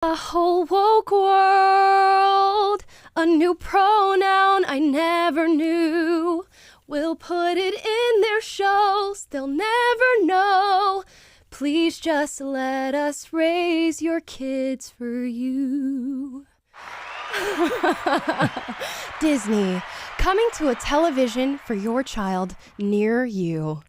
A whole woke world, a new pronoun I never knew. We'll put it in their shows, they'll never know. Please just let us raise your kids for you. Disney, coming to a television for your child near you.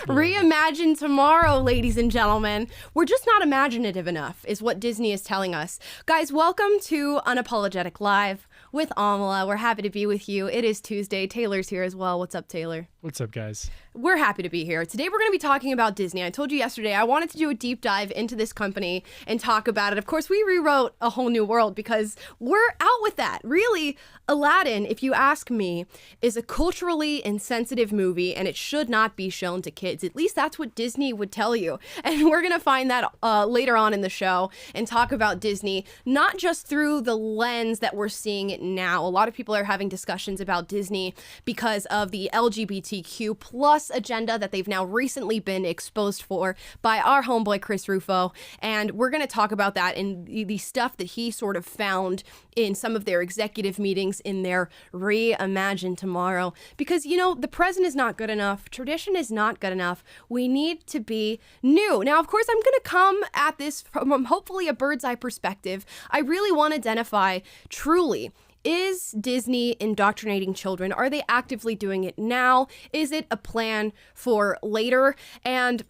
Reimagine tomorrow, ladies and gentlemen. We're just not imaginative enough, is what Disney is telling us. Guys, welcome to Unapologetic Live with Amala. We're happy to be with you. It is Tuesday. Taylor's here as well. What's up, Taylor? What's up, guys? We're happy to be here. Today we're going to be talking about Disney. I told you yesterday I wanted to do a deep dive into this company and talk about it. Of course, we rewrote A Whole New World because we're out with that. Really, Aladdin, if you ask me, is a culturally insensitive movie and it should not be shown to kids. At least that's what Disney would tell you. And we're going to find that later on in the show and talk about Disney, not just through the lens that we're seeing it now. A lot of people are having discussions about Disney because of the LGBTQ plus agenda that they've now recently been exposed for by our homeboy Chris Rufo. And we're going to talk about that and the stuff that he sort of found in some of their executive meetings in their Reimagine Tomorrow. Because, you know, the present is not good enough. Tradition is not good enough. We need to be new. Now, of course, I'm going to come at this from hopefully a bird's eye perspective. I really want to identify truly, is Disney indoctrinating children? Are they actively doing it now? Is it a plan for later? And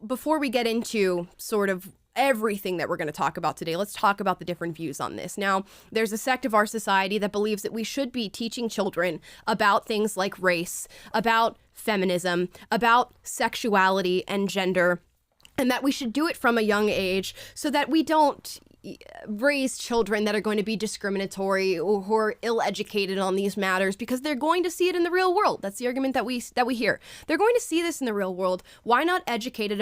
before we get into sort of everything that we're going to talk about today, let's talk about the different views on this. Now, there's a sect of our society that believes that we should be teaching children about things like race, about feminism, about sexuality and gender, and that we should do it from a young age so that we don't raise children that are going to be discriminatory or who are ill-educated on these matters because they're going to see it in the real world. That's the argument that we hear. They're going to see this in the real world. Why not educate them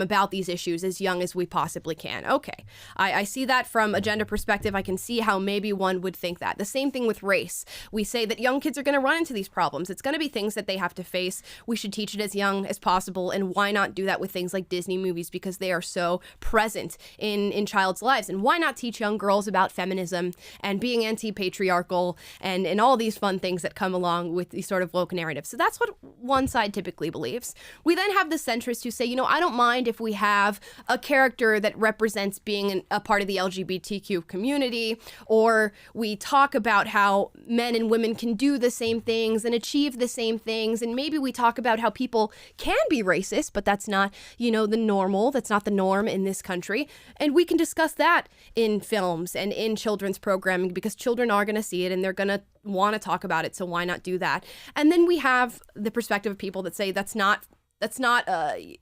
about these issues as young as we possibly can? Okay, I see that from a gender perspective. I can see how maybe one would think that. The same thing with race. We say that young kids are going to run into these problems. It's going to be things that they have to face. We should teach it as young as possible, and why not do that with things like Disney movies because they are so present in child's lives? And why not teach young girls about feminism and being anti-patriarchal and all these fun things that come along with these sort of woke narratives? So that's what one side typically believes. We then have the centrists who say, you know, I don't mind if we have a character that represents being a part of the LGBTQ community, or we talk about how men and women can do the same things and achieve the same things, and maybe we talk about how people can be racist, but that's not, you know, that's not the norm in this country. And we can discuss that in films and in children's programming because children are going to see it and they're going to want to talk about it. So why not do that? And then we have the perspective of people that say that's not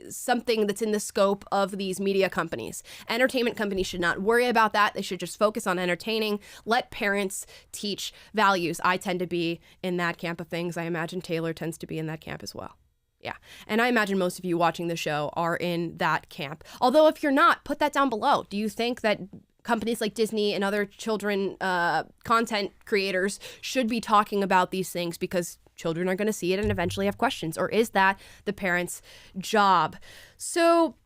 something that's in the scope of these media companies. Entertainment companies should not worry about that. They should just focus on entertaining. Let parents teach values. I tend to be in that camp of things. I imagine Taylor tends to be in that camp as well. Yeah, and I imagine most of you watching the show are in that camp. Although if you're not, put that down below. Do you think that companies like Disney and other children content creators should be talking about these things because children are going to see it and eventually have questions? Or is that the parents' job? So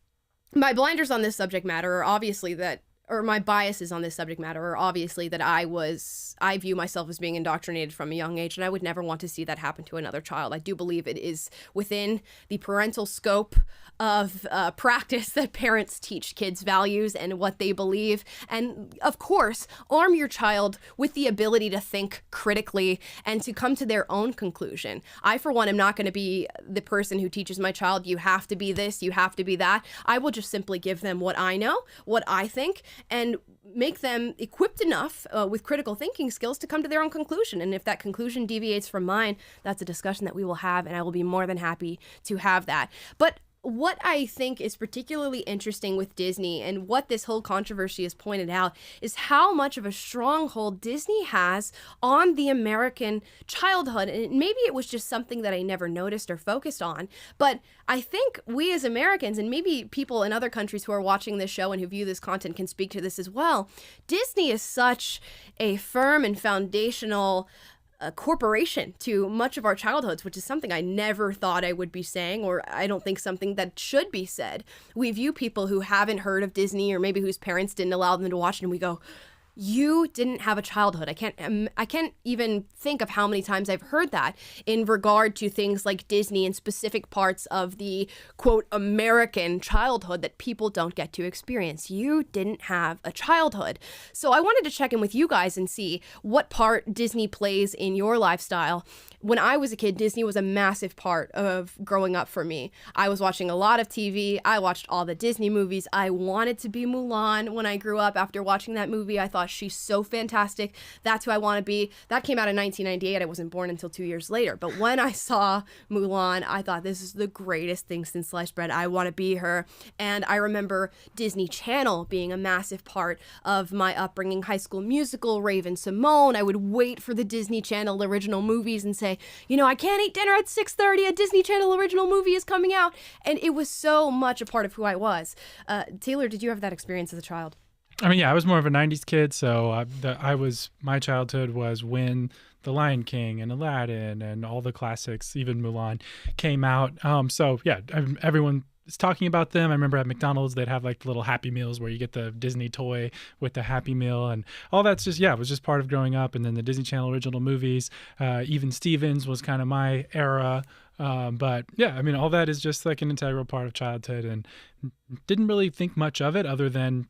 my blinders on this subject matter are obviously that, or my biases on this subject matter are obviously that I view myself as being indoctrinated from a young age, and I would never want to see that happen to another child. I do believe it is within the parental scope of practice that parents teach kids values and what they believe. And of course, arm your child with the ability to think critically and to come to their own conclusion. I, for one, am not going to be the person who teaches my child, you have to be this, you have to be that. I will just simply give them what I know, what I think, and make them equipped enough with critical thinking skills to come to their own conclusion. And if that conclusion deviates from mine, that's a discussion that we will have, and I will be more than happy to have that. But what I think is particularly interesting with Disney and what this whole controversy has pointed out is how much of a stronghold Disney has on the American childhood. And maybe it was just something that I never noticed or focused on, but I think we as Americans, and maybe people in other countries who are watching this show and who view this content can speak to this as well, Disney is such a firm and foundational a corporation to much of our childhoods, which is something I never thought I would be saying, or I don't think something that should be said. We view people who haven't heard of Disney or maybe whose parents didn't allow them to watch it, and we go, you didn't have a childhood. I can't even think of how many times I've heard that in regard to things like Disney and specific parts of the, quote, American childhood that people don't get to experience. You didn't have a childhood. So I wanted to check in with you guys and see what part Disney plays in your lifestyle. When I was a kid, Disney was a massive part of growing up for me. I was watching a lot of TV. I watched all the Disney movies. I wanted to be Mulan when I grew up. After watching that movie, I thought, she's so fantastic. That's who I want to be. That came out in 1998. I wasn't born until 2 years later. But when I saw Mulan, I thought, this is the greatest thing since sliced bread. I want to be her. And I remember Disney Channel being a massive part of my upbringing. High School Musical, Raven-Symoné. I would wait for the Disney Channel original movies and say, I can't eat dinner at 6:30. A Disney Channel original movie is coming out. And it was so much a part of who I was. Taylor, did you have that experience as a child? I mean, yeah, I was more of a 90s kid, so my childhood was when The Lion King and Aladdin and all the classics, even Mulan, came out. So yeah, everyone is talking about them. I remember at McDonald's, they'd have like the little Happy Meals where you get the Disney toy with the Happy Meal, and all that's just, it was just part of growing up. And then the Disney Channel original movies, even Stevens was kind of my era. But yeah, I mean, all that is just like an integral part of childhood, and didn't really think much of it other than,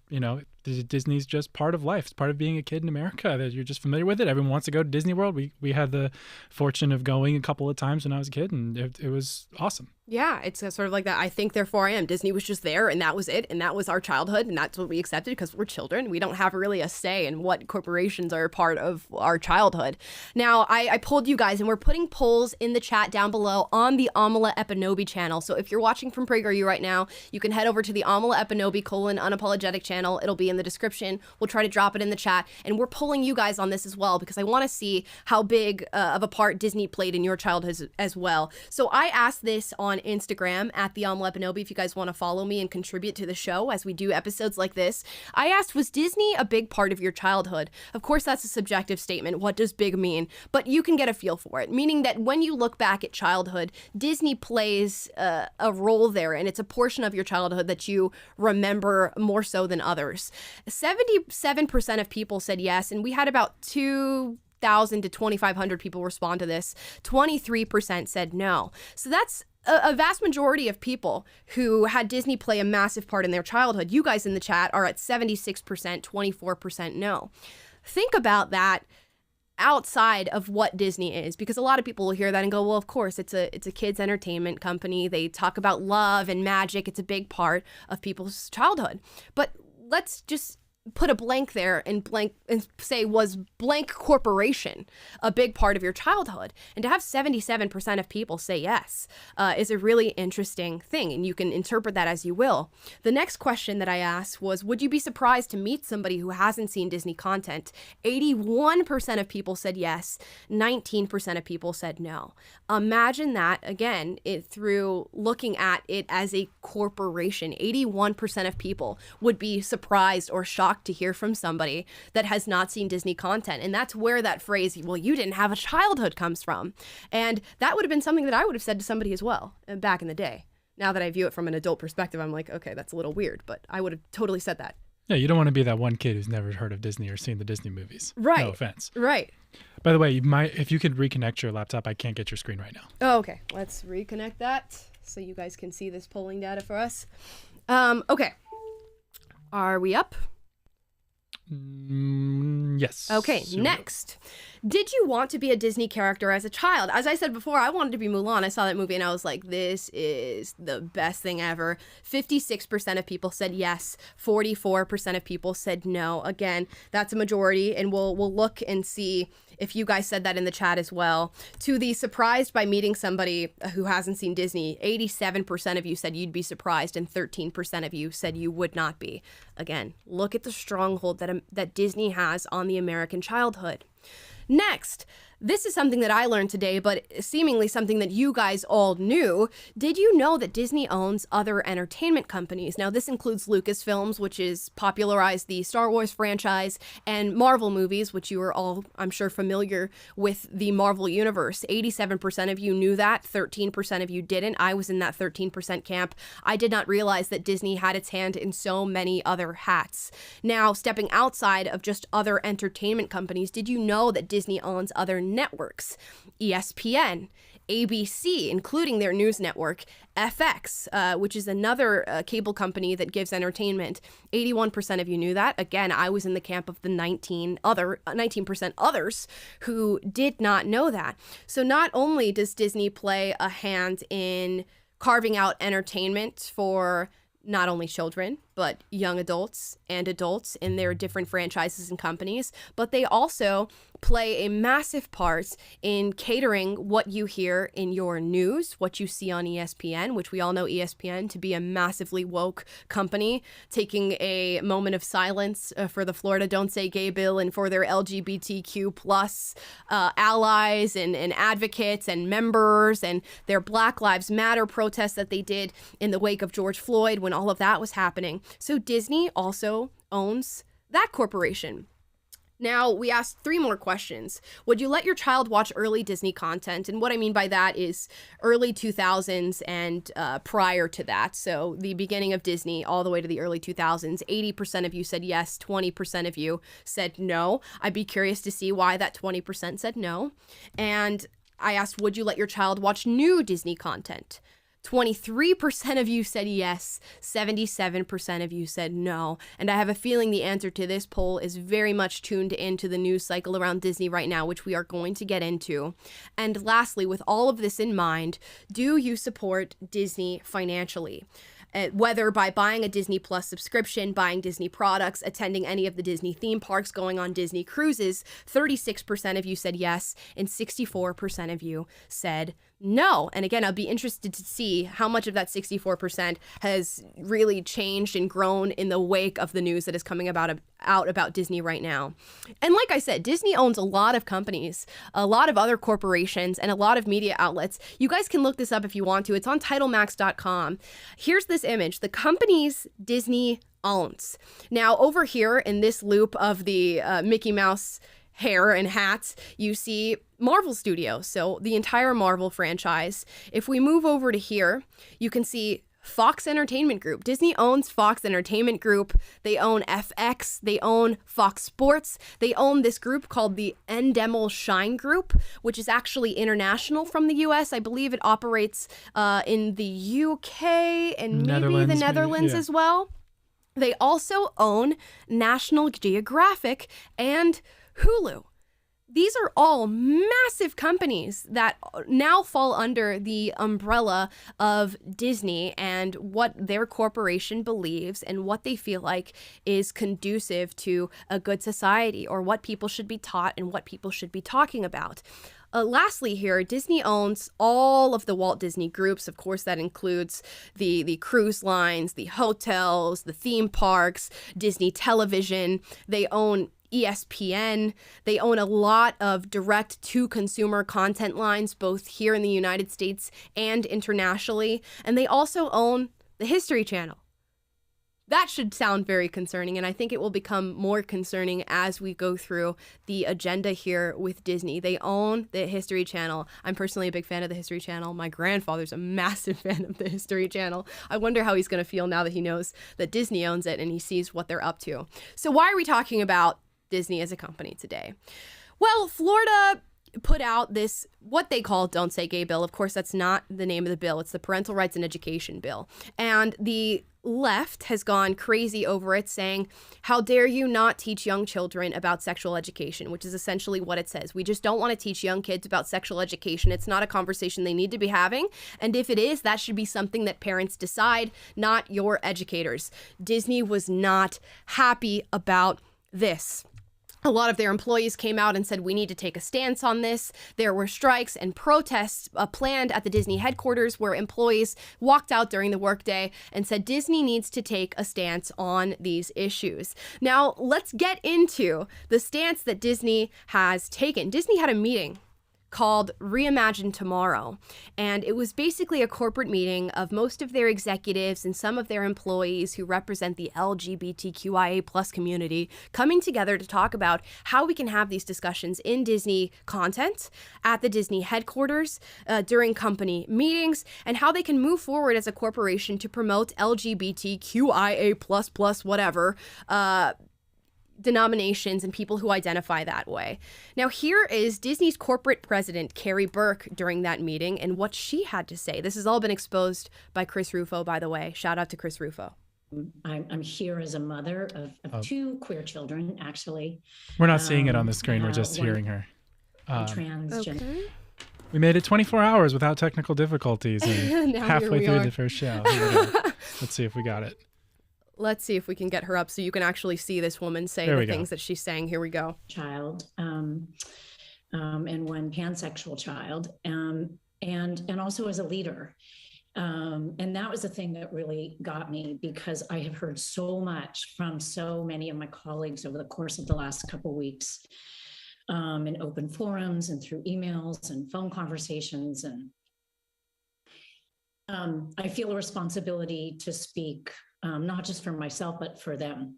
Disney's just part of life. It's part of being a kid in America, that you're just familiar with it. Everyone wants to go to Disney World. We had the fortune of going a couple of times when I was a kid, and it was awesome. Yeah, it's sort of like that. I think, therefore I am. Disney was just there, and that was it, and that was our childhood, and that's what we accepted because we're children. We don't have really a say in what corporations are a part of our childhood. Now, I polled you guys, and we're putting polls in the chat down below on the Amala Epinobi channel. So if you're watching from PragerU right now, you can head over to the Amala Epinobi Unapologetic channel. It'll be in the description. We'll try to drop it in the chat, and we're polling you guys on this as well because I want to see how big of a part Disney played in your childhood as well. So I asked this on Instagram at the Amala Epinobi if you guys want to follow me and contribute to the show as we do episodes like this. I asked, was Disney a big part of your childhood? Of course, that's a subjective statement. What does big mean? But you can get a feel for it, meaning that when you look back at childhood, Disney plays a role there, and it's a portion of your childhood that you remember more so than others. 77% of people said yes, and we had about 2,000 to 2,500 people respond to this. 23% said no. So that's a vast majority of people who had Disney play a massive part in their childhood. You guys in the chat are at 76%, 24% no. Think about that outside of what Disney is, because a lot of people will hear that and go, well, of course, it's a kids entertainment company. They talk about love and magic. It's a big part of people's childhood. But let's just put a blank there and say, was blank corporation a big part of your childhood? And to have 77% of people say yes is a really interesting thing, and you can interpret that as you will. The next question that I asked was, would you be surprised to meet somebody who hasn't seen Disney content? 81% of people said yes, 19% of people said no. Imagine that, again, through looking at it as a corporation. 81% of people would be surprised or shocked to hear from somebody that has not seen Disney content. And that's where that phrase, well, you didn't have a childhood, comes from. And that would have been something that I would have said to somebody as well back in the day. Now that I view it from an adult perspective, I'm like, okay, that's a little weird, but I would have totally said that. Yeah, you don't want to be that one kid who's never heard of Disney or seen the Disney movies. Right. No offense. Right. By the way, if you could reconnect your laptop, I can't get your screen right now. Oh, okay. Let's reconnect that so you guys can see this polling data for us. Okay. Are we up? Yes. Okay, so next. Did you want to be a Disney character as a child? As I said before, I wanted to be Mulan. I saw that movie and I was like, this is the best thing ever. 56% of people said yes. 44% of people said no. Again, that's a majority, and we'll look and see if you guys said that in the chat as well. To the surprised by meeting somebody who hasn't seen Disney, 87% of you said you'd be surprised, and 13% of you said you would not be. Again, look at the stronghold that Disney has on the American childhood. Next, This is something that I learned today, but seemingly something that you guys all knew. Did you know that Disney owns other entertainment companies? Now, this includes Lucasfilms, which is popularized the Star Wars franchise, and Marvel movies, which you are all, I'm sure, familiar with the Marvel universe. 87% of you knew that, 13% of you didn't. I was in that 13% camp. I did not realize that Disney had its hand in so many other hats. Now, stepping outside of just other entertainment companies, did you know that Disney owns other networks? ESPN, ABC, including their news network, FX, which is another cable company that gives entertainment. 81% of you knew that. Again, I was in the camp of the 19% others who did not know that. So not only does Disney play a hand in carving out entertainment for not only children, but young adults and adults in their different franchises and companies, but they also play a massive part in catering what you hear in your news, what you see on ESPN, which we all know ESPN to be a massively woke company, taking a moment of silence for the Florida Don't Say Gay bill and for their LGBTQ plus allies and advocates and members and their Black Lives Matter protests that they did in the wake of George Floyd when all of that was happening. So Disney also owns that corporation. Now, we asked 3 more questions. Would you let your child watch early Disney content? And what I mean by that is early 2000s and prior to that. So the beginning of Disney all the way to the early 2000s. 80% of you said yes, 20% of you said no. I'd be curious to see why that 20% said no. And I asked, would you let your child watch new Disney content? 23% of you said yes, 77% of you said no, and I have a feeling the answer to this poll is very much tuned into the news cycle around Disney right now, which we are going to get into. And lastly, with all of this in mind, do you support Disney financially? Whether by buying a Disney Plus subscription, buying Disney products, attending any of the Disney theme parks, going on Disney cruises, 36% of you said yes, and 64% of you said no. And again, I'll be interested to see how much of that 64% has really changed and grown in the wake of the news that is coming out about Disney right now. And like I said, Disney owns a lot of companies, a lot of other corporations, and a lot of media outlets. You guys can look this up if you want to. It's on TitleMax.com. Here's this image. The companies Disney owns. Now, over here in this loop of the Mickey Mouse hair and hats, you see Marvel Studios, so the entire Marvel franchise. If we move over to here, you can see Fox Entertainment Group. Disney owns Fox Entertainment Group. They own FX. They own Fox Sports. They own this group called the Endemol Shine Group, which is actually international from the U.S. I believe it operates in the U.K. and maybe the Netherlands as well. They also own National Geographic and Hulu. These are all massive companies that now fall under the umbrella of Disney and what their corporation believes and what they feel like is conducive to a good society, or what people should be taught and what people should be talking about. Lastly here, Disney owns all of the Walt Disney groups. Of course, that includes the cruise lines, the hotels, the theme parks, Disney Television. They own ESPN. They own a lot of direct-to-consumer content lines, both here in the United States and internationally. And they also own the History Channel. That should sound very concerning, and I think it will become more concerning as we go through the agenda here with Disney. They own the History Channel. I'm personally a big fan of the History Channel. My grandfather's a massive fan of the History Channel. I wonder how he's going to feel now that he knows that Disney owns it and he sees what they're up to. So why are we talking about Disney as a company today? Well, Florida put out this, what they call Don't Say Gay bill. Of course, that's not the name of the bill. It's the Parental Rights and Education bill. And the left has gone crazy over it, saying, how dare you not teach young children about sexual education, which is essentially what it says. We just don't want to teach young kids about sexual education. It's not a conversation they need to be having. And if it is, that should be something that parents decide, not your educators. Disney was not happy about this. A lot of their employees came out and said, we need to take a stance on this. There were strikes and protests planned at the Disney headquarters where employees walked out during the workday and said Disney needs to take a stance on these issues. Now, let's get into the stance that Disney has taken. Disney had a meeting called Reimagine Tomorrow. And it was basically a corporate meeting of most of their executives and some of their employees who represent the LGBTQIA plus community coming together to talk about how we can have these discussions in Disney content, at the Disney headquarters, during company meetings, and how they can move forward as a corporation to promote LGBTQIA plus whatever denominations and people who identify that way. Now, here is Disney's corporate president, Carrie Burke, during that meeting and what she had to say. This has all been exposed by Chris Rufo, by the way. Shout out to Chris Rufo. I'm here as a mother of two queer children, actually. We're not seeing it on the screen. We're just hearing her. Transgender. Okay. We made it 24 hours without technical difficulties and halfway through the first show. Let's see if we got it. Let's see if we can get her up so you can actually see this woman say the things that she's saying. Here we go. Child, and one pansexual child, and also as a leader. And that was the thing that really got me, because I have heard so much from so many of my colleagues over the course of the last couple of weeks, in open forums and through emails and phone conversations. And I feel a responsibility to speak, not just for myself, but for them,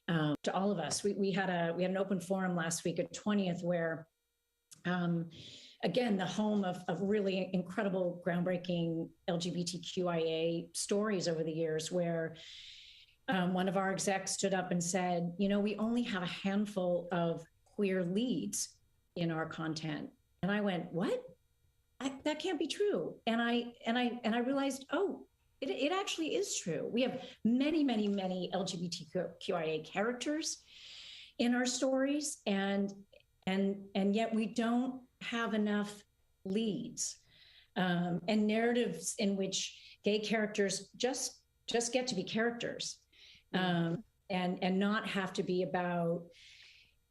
to all of us. We had an open forum last week at 20th where, again, the home of really incredible, groundbreaking LGBTQIA stories over the years, where one of our execs stood up and said, we only have a handful of queer leads in our content. And I went, what? That can't be true. And I realized, it actually is true. We have many, many, many LGBTQIA characters in our stories, and yet we don't have enough leads and narratives in which gay characters just get to be characters, and not have to be about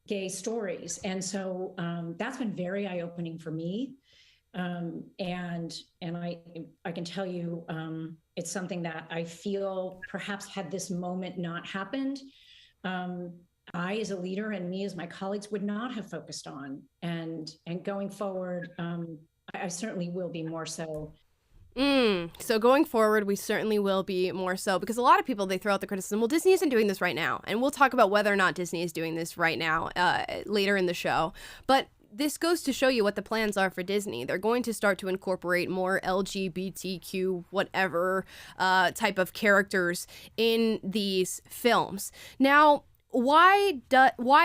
gay stories. And so that's been very eye-opening for me. And I can tell you, it's something that I feel perhaps had this moment not happened, I as a leader and me as my colleagues would not have focused on. And going forward, I certainly will be more so. So going forward, we certainly will be more so, because a lot of people, they throw out the criticism, well, Disney isn't doing this right now. And we'll talk about whether or not Disney is doing this right now later in the show. But this goes to show you what the plans are for Disney. They're going to start to incorporate more LGBTQ whatever type of characters in these films. Now, why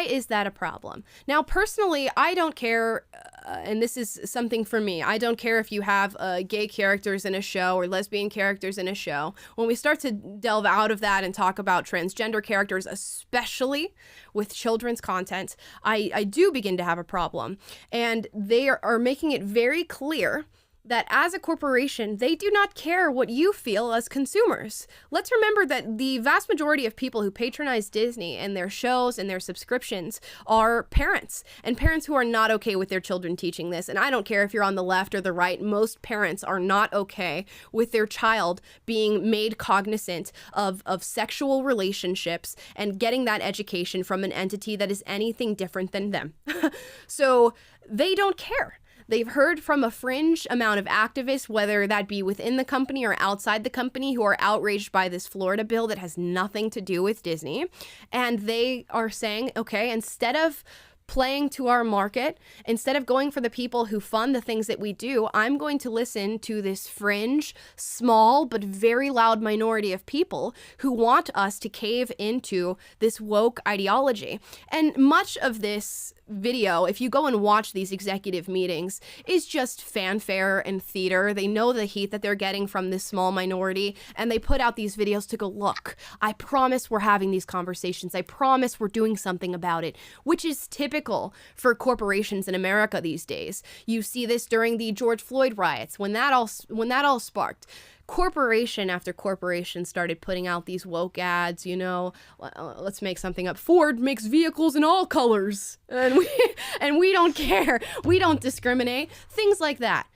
is that a problem? Now, personally, I don't care, and this is something for me, I don't care if you have gay characters in a show or lesbian characters in a show. When we start to delve out of that and talk about transgender characters, especially with children's content, I do begin to have a problem. And they are making it very clear that as a corporation, they do not care what you feel as consumers. Let's remember that the vast majority of people who patronize Disney and their shows and their subscriptions are parents, and parents who are not okay with their children teaching this. And I don't care if you're on the left or the right, most parents are not okay with their child being made cognizant of sexual relationships and getting that education from an entity that is anything different than them. So they don't care. They've heard from a fringe amount of activists, whether that be within the company or outside the company, who are outraged by this Florida bill that has nothing to do with Disney. And they are saying, okay, instead of playing to our market, instead of going for the people who fund the things that we do, I'm going to listen to this fringe, small, but very loud minority of people who want us to cave into this woke ideology. And much of this video, if you go and watch these executive meetings, is just fanfare and theater. They know the heat that they're getting from this small minority, and they put out these videos to go, look, I promise we're having these conversations. I promise we're doing something about it, which is typical for corporations in America these days. You see this during the George Floyd riots, when that all sparked. Corporation after corporation started putting out these woke ads, let's make something up. Ford makes vehicles in all colors, and we don't care. We don't discriminate. Things like that.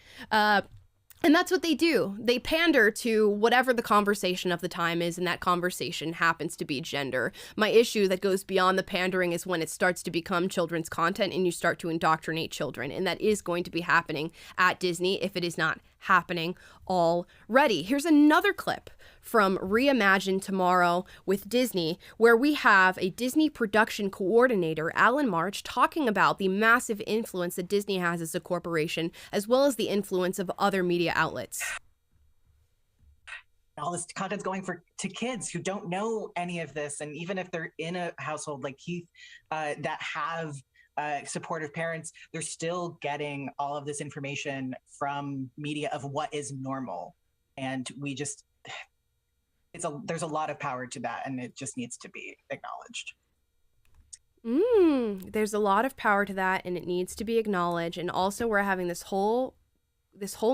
And that's what they do. They pander to whatever the conversation of the time is, and that conversation happens to be gender. My issue that goes beyond the pandering is when it starts to become children's content and you start to indoctrinate children. And that is going to be happening at Disney if it is not happening already. Here's another clip from Reimagine Tomorrow with Disney, where we have a Disney production coordinator, Alan March, talking about the massive influence that Disney has as a corporation, as well as the influence of other media outlets. All this content's going to kids who don't know any of this, and even if they're in a household like Keith that have supportive parents, they're still getting all of this information from media of what is normal, and there's a lot of power to that, and it just needs to be acknowledged. There's a lot of power to that, and it needs to be acknowledged. And also, we're having this whole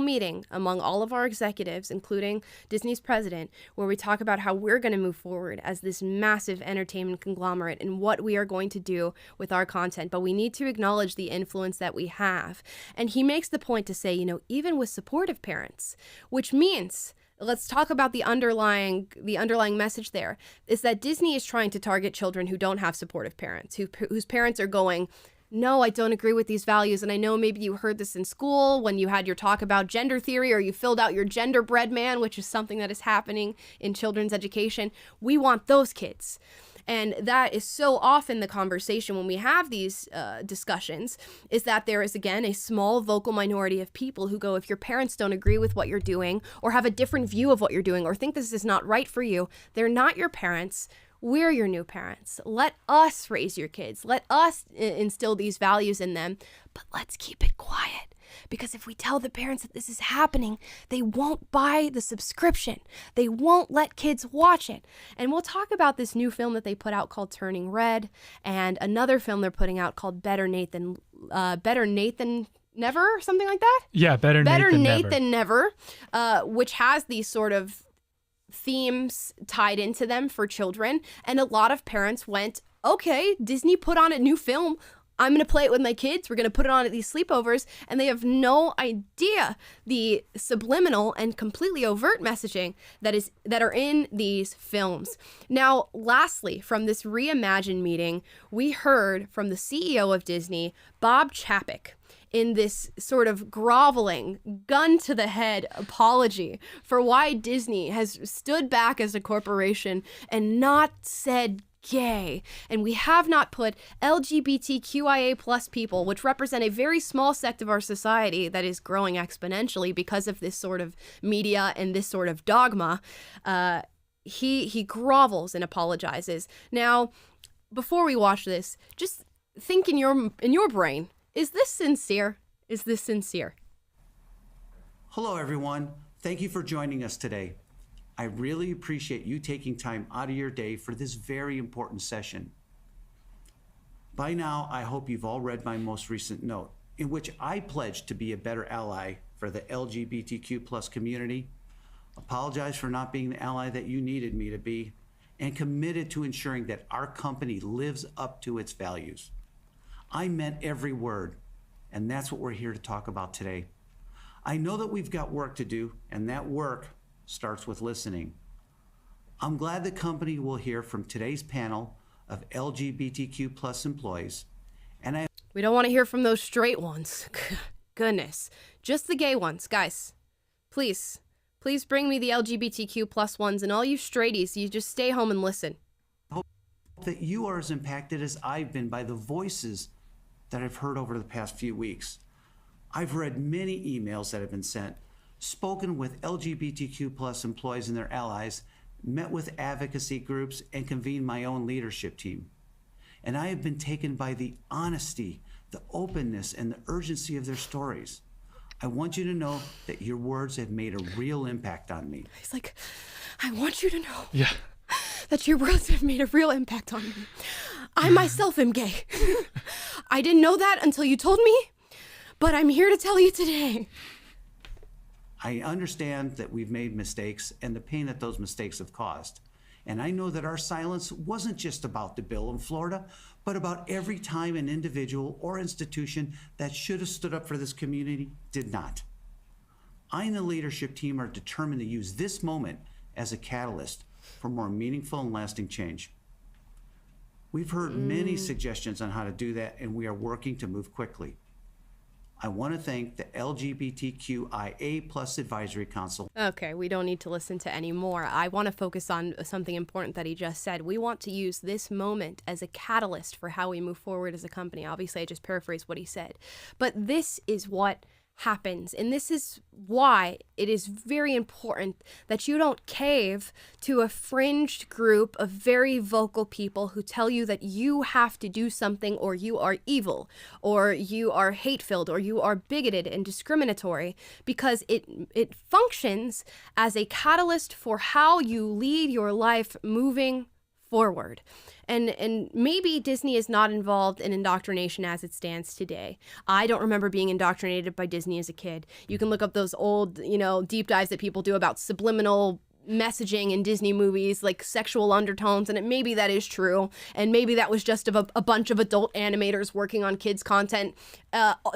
meeting among all of our executives, including Disney's president, where we talk about how we're going to move forward as this massive entertainment conglomerate and what we are going to do with our content. But we need to acknowledge the influence that we have. And he makes the point to say, even with supportive parents, which means, let's talk about the underlying message there, is that Disney is trying to target children who don't have supportive parents, whose parents are going, no, I don't agree with these values. And I know maybe you heard this in school when you had your talk about gender theory, or you filled out your genderbread man, which is something that is happening in children's education. We want those kids. And that is so often the conversation when we have these discussions, is that there is, again, a small vocal minority of people who go, if your parents don't agree with what you're doing, or have a different view of what you're doing, or think this is not right for you, they're not your parents. We're your new parents. Let us raise your kids. Let us instill these values in them, but let's keep it quiet. Because if we tell the parents that this is happening, they won't buy the subscription. They won't let kids watch it. And we'll talk about this new film that they put out called Turning Red, and another film they're putting out called Better Nathan Never, or something like that? Yeah, Better Nathan Never, which has these sort of themes tied into them for children. And a lot of parents went, okay, Disney put on a new film, I'm going to play it with my kids. We're going to put it on at these sleepovers. And they have no idea the subliminal and completely overt messaging that are in these films. Now, lastly, from this Reimagine meeting, we heard from the CEO of Disney, Bob Chapek, in this sort of groveling, gun to the head apology for why Disney has stood back as a corporation and not said gay. And we have not put LGBTQIA plus people, which represent a very small sect of our society that is growing exponentially because of this sort of media and this sort of dogma. He grovels and apologizes. Now, before we watch this, just think in your brain, is this sincere? Is this sincere? Hello, everyone. Thank you for joining us today. I really appreciate you taking time out of your day for this very important session. By now, I hope you've all read my most recent note, in which I pledged to be a better ally for the LGBTQ plus community, apologize for not being the ally that you needed me to be, and committed to ensuring that our company lives up to its values. I meant every word, and that's what we're here to talk about today. I know that we've got work to do, and that work starts with listening. I'm glad the company will hear from today's panel of LGBTQ plus employees, and we don't want to hear from those straight ones. Goodness, just the gay ones, guys. Please bring me the LGBTQ plus ones, and all you straighties, you just stay home and listen. I hope that you are as impacted as I've been by the voices that I've heard over the past few weeks. I've read many emails that have been sent, spoken with LGBTQ plus employees and their allies, met with advocacy groups, and convened my own leadership team. And I have been taken by the honesty, the openness, and the urgency of their stories. I want you to know that your words have made a real impact on me. He's like, I want you to know that your words have made a real impact on me. I myself am gay. I didn't know that until you told me, but I'm here to tell you today. I understand that we've made mistakes and the pain that those mistakes have caused. And I know that our silence wasn't just about the bill in Florida, but about every time an individual or institution that should have stood up for this community did not. I and the leadership team are determined to use this moment as a catalyst for more meaningful and lasting change. We've heard many suggestions on how to do that, and we are working to move quickly. I want to thank the LGBTQIA+ Advisory Council. Okay, we don't need to listen to any more. I want to focus on something important that he just said. We want to use this moment as a catalyst for how we move forward as a company. Obviously, I just paraphrased what he said. But this is what happens, and this is why it is very important that you don't cave to a fringed group of very vocal people who tell you that you have to do something, or you are evil, or you are hate-filled, or you are bigoted and discriminatory, because it functions as a catalyst for how you lead your life moving forward. And maybe Disney is not involved in indoctrination as it stands today. I don't remember being indoctrinated by Disney as a kid. You can look up those old, deep dives that people do about subliminal messaging in Disney movies, like sexual undertones, and maybe that is true, and maybe that was just of a bunch of adult animators working on kids content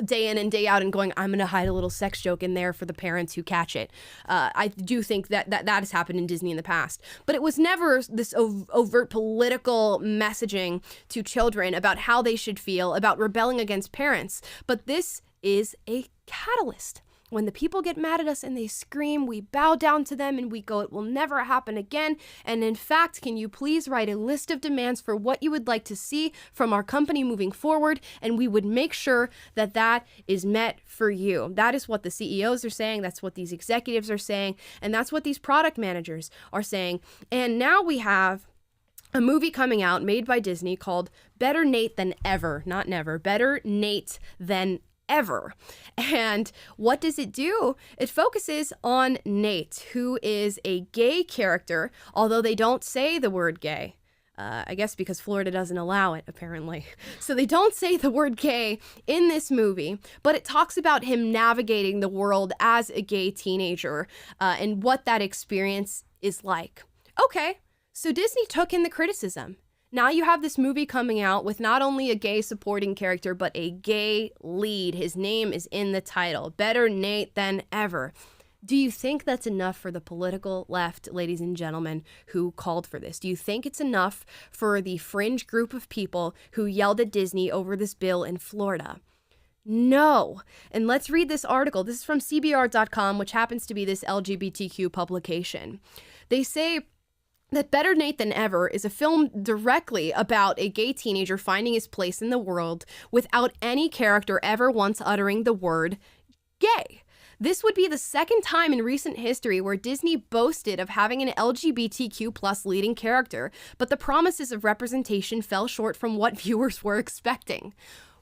day in and day out and going, I'm gonna hide a little sex joke in there for the parents who catch it. I do think that has happened in Disney in the past, but it was never this overt political messaging to children about how they should feel, about rebelling against parents. But this is a catalyst. When the people get mad at us and they scream, we bow down to them and we go, it will never happen again. And in fact, can you please write a list of demands for what you would like to see from our company moving forward? And we would make sure that that is met for you. That is what the CEOs are saying. That's what these executives are saying. And that's what these product managers are saying. And now we have a movie coming out made by Disney called Better Nate Than Ever. Not never. Better Nate Than Ever. And what does it do? It focuses on Nate, who is a gay character, although they don't say the word gay. I guess because Florida doesn't allow it, apparently. So they don't say the word gay in this movie, but it talks about him navigating the world as a gay teenager and what that experience is like. Okay, so Disney took in the criticism. Now you have this movie coming out with not only a gay supporting character, but a gay lead. His name is in the title. Better Nate Than Ever. Do you think that's enough for the political left, ladies and gentlemen, who called for this? Do you think it's enough for the fringe group of people who yelled at Disney over this bill in Florida? No. And let's read this article. This is from CBR.com, which happens to be this LGBTQ publication. They say that Better Nate Than Ever is a film directly about a gay teenager finding his place in the world without any character ever once uttering the word gay. This would be the second time in recent history where Disney boasted of having an LGBTQ+ leading character, but the promises of representation fell short from what viewers were expecting.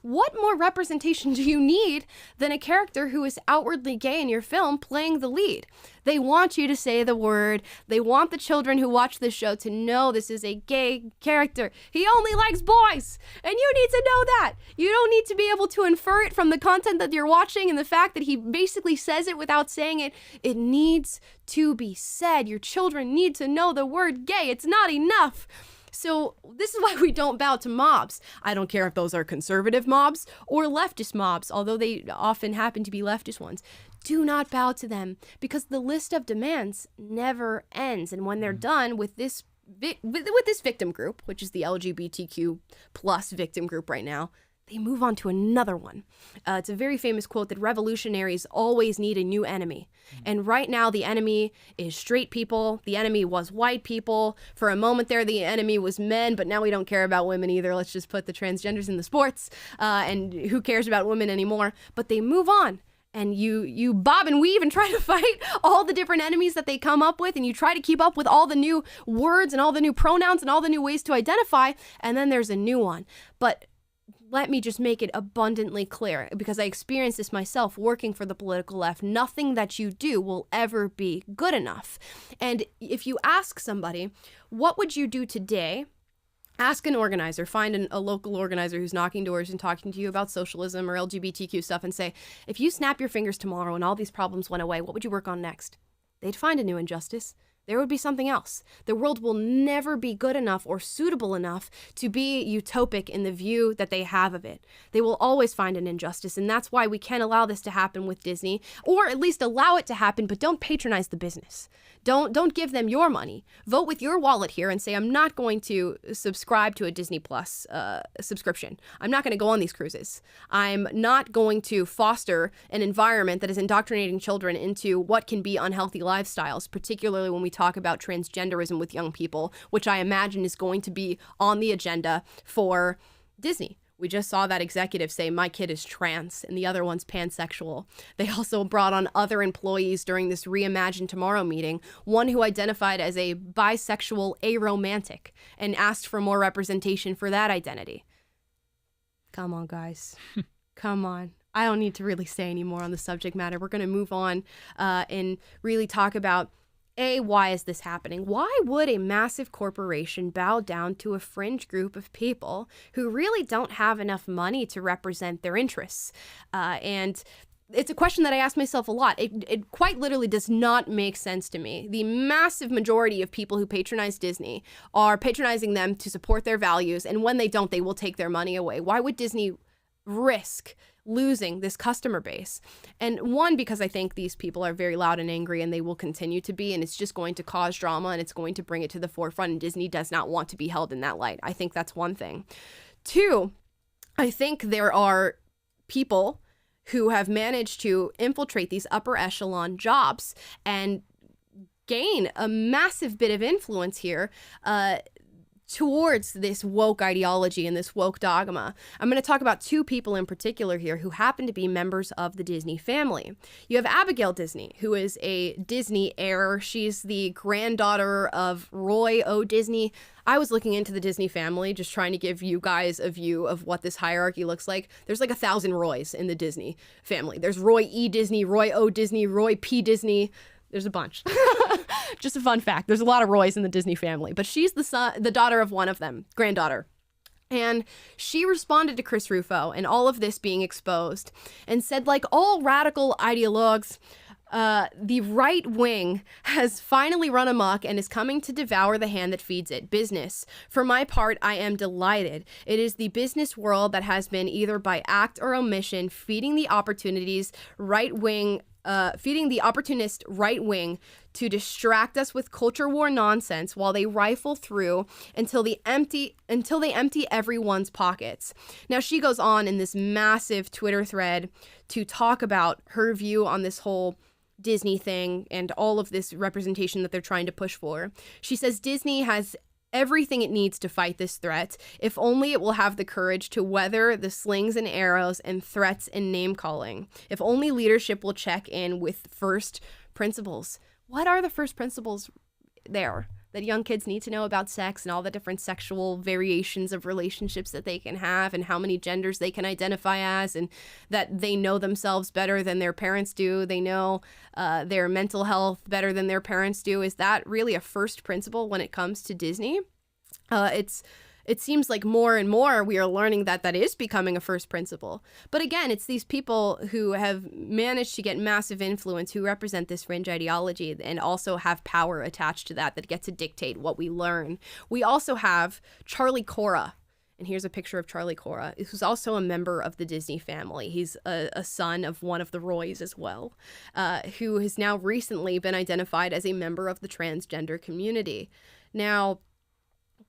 What more representation do you need than a character who is outwardly gay in your film playing the lead? They want you to say the word. They want the children who watch this show to know this is a gay character. He only likes boys, and you need to know that. You don't need to be able to infer it from the content that you're watching and the fact that he basically says it without saying it. It needs to be said. Your children need to know the word gay. It's not enough. So this is why we don't bow to mobs. I don't care if those are conservative mobs or leftist mobs, although they often happen to be leftist ones. Do not bow to them, because the list of demands never ends. And when they're done with this victim group, which is the LGBTQ+ victim group right now, they move on to another one. It's a very famous quote that revolutionaries always need a new enemy. And right now, the enemy is straight people. The enemy was white people. For a moment there, the enemy was men, but now we don't care about women either. Let's just put the transgenders in the sports. And who cares about women anymore? But they move on. And you bob and weave and try to fight all the different enemies that they come up with, and you try to keep up with all the new words and all the new pronouns and all the new ways to identify, and then there's a new one. But let me just make it abundantly clear, because I experienced this myself working for the political left. Nothing that you do will ever be good enough. And if you ask somebody, what would you do today? Ask an organizer, find a local organizer who's knocking doors and talking to you about socialism or LGBTQ stuff, and say, if you snap your fingers tomorrow and all these problems went away, what would you work on next? They'd find a new injustice. there would be something else. The world will never be good enough or suitable enough to be utopic in the view that they have of it. They will always find an injustice, and that's why we can't allow this to happen with Disney, or at least allow it to happen, but don't patronize the business. Don't give them your money. Vote with your wallet here and say, I'm not going to subscribe to a Disney Plus subscription. I'm not going to go on these cruises. I'm not going to foster an environment that is indoctrinating children into what can be unhealthy lifestyles, particularly when we talk about transgenderism with young people, which I imagine is going to be on the agenda for Disney. We just saw that executive say, my kid is trans, and the other one's pansexual. They also brought on other employees during this Reimagine Tomorrow meeting, one who identified as a bisexual aromantic, and asked for more representation for that identity. Come on, guys. Come on. I don't need to really say any more on the subject matter. We're going to move on and really talk about why is this happening? Why would a massive corporation bow down to a fringe group of people who really don't have enough money to represent their interests? And it's a question that I ask myself a lot. It quite literally does not make sense to me. The massive majority of people who patronize Disney are patronizing them to support their values, and when they don't, they will take their money away. Why would Disney risk losing this customer base? And one, because I think these people are very loud and angry, and they will continue to be, and it's just going to cause drama, and it's going to bring it to the forefront, and Disney does not want to be held in that light. I think that's one thing. Two, I think there are people who have managed to infiltrate these upper echelon jobs and gain a massive bit of influence here towards this woke ideology and this woke dogma. I'm going to talk about two people in particular here who happen to be members of the Disney family. You have Abigail Disney, who is a Disney heir. She's the granddaughter of Roy O. Disney. I was looking into the Disney family, just trying to give you guys a view of what this hierarchy looks like. There's like 1,000 Roys in the Disney family. There's Roy E. Disney, Roy O. Disney, Roy P. Disney. There's a bunch. Just a fun fact. There's a lot of Roys in the Disney family, but she's the daughter of one of them, granddaughter. And she responded to Chris Rufo and all of this being exposed and said, like all radical ideologues, the right wing has finally run amok and is coming to devour the hand that feeds it, business. For my part, I am delighted. It is the business world that has been, either by act or omission, feeding the opportunist right wing to distract us with culture war nonsense while they rifle through until they empty everyone's pockets. Now, she goes on in this massive Twitter thread to talk about her view on this whole Disney thing and all of this representation that they're trying to push for. She says Disney has everything it needs to fight this threat, if only it will have the courage to weather the slings and arrows and threats and name-calling. If only leadership will check in with first principles. What are the first principles there that young kids need to know about sex and all the different sexual variations of relationships that they can have and how many genders they can identify as, and that they know themselves better than their parents do? They know their mental health better than their parents do. Is that really a first principle when it comes to Disney? It seems like more and more we are learning that that is becoming a first principle. But again, it's these people who have managed to get massive influence, who represent this fringe ideology and also have power attached to that get to dictate what we learn. We also have Charlie Cora. And here's a picture of Charlie Cora, who's also a member of the Disney family. He's a son of one of the Roys as well, who has now recently been identified as a member of the transgender community. Now,